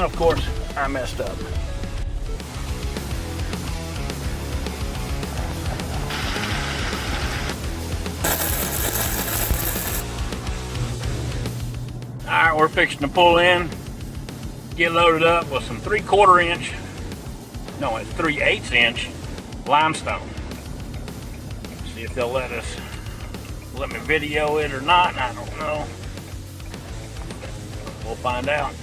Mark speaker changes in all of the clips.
Speaker 1: And of course, I messed up. Alright, we're fixing to pull in, get loaded up with some 3/4 inch, no, it's 3/8 inch limestone. See if they'll let me video it or not, I don't know. We'll find out.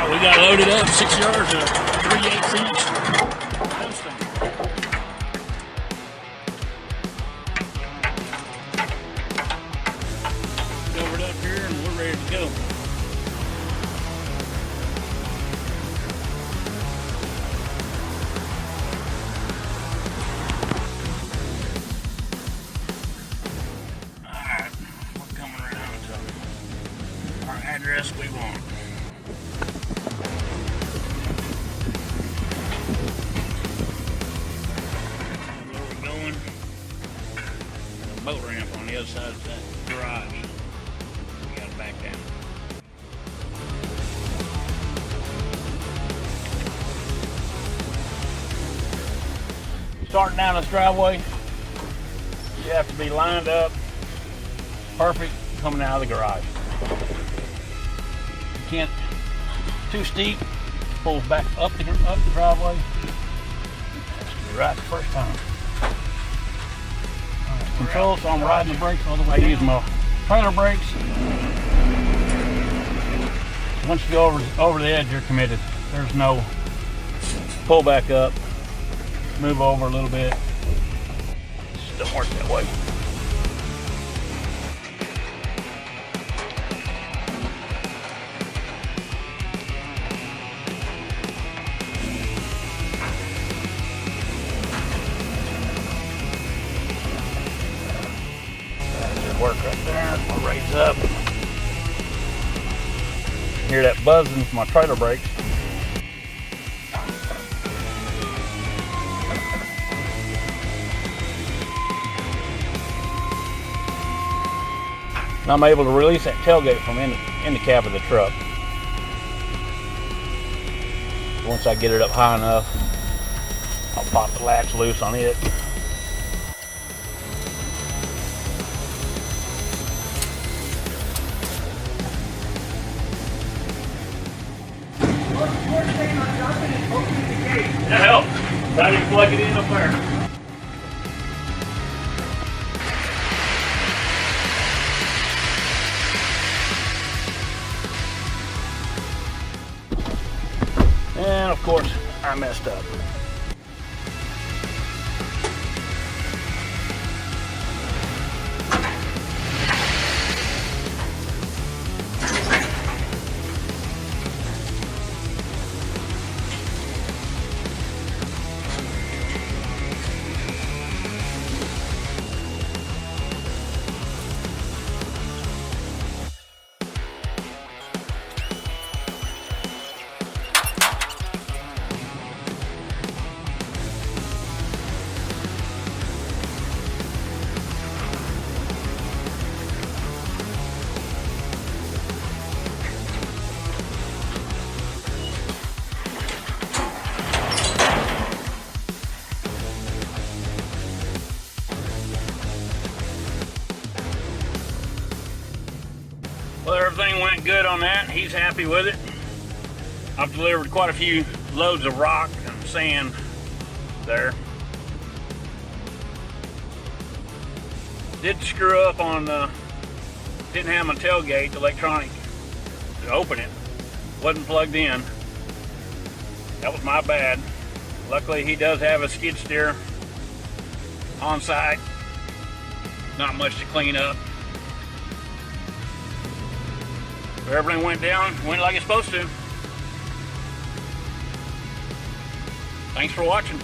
Speaker 1: We got loaded up 6 yards of 3/8 inch limestone. Covered up here and we're ready to go. Alright, we're coming around to our address we want. Boat ramp on the other side of that garage. We gotta back down. Starting down this driveway, you have to be lined up perfect coming out of the garage. You can't too steep, pulls back up the driveway. Has to be right the first time. Control, so I'm riding the brakes all the way. I use my trailer brakes. Once you go over the edge, you're committed. There's no pull back up, move over a little bit. It just don't work that way. Work right there. We'll raise up. Hear that buzzing from my trailer brakes. And I'm able to release that tailgate from in the cab of the truck. Once I get it up high enough, I'll pop the latch loose on it. That helps. I didn't plug it in up there. And of course, I messed up. Well, everything went good on that. He's happy with it. I've delivered quite a few loads of rock and sand there. Did screw up on, didn't have my tailgate, electronic, to open it. Wasn't plugged in. That was my bad. Luckily, he does have a skid steer on site. Not much to clean up. But everything went down, went like it's supposed to. Thanks for watching.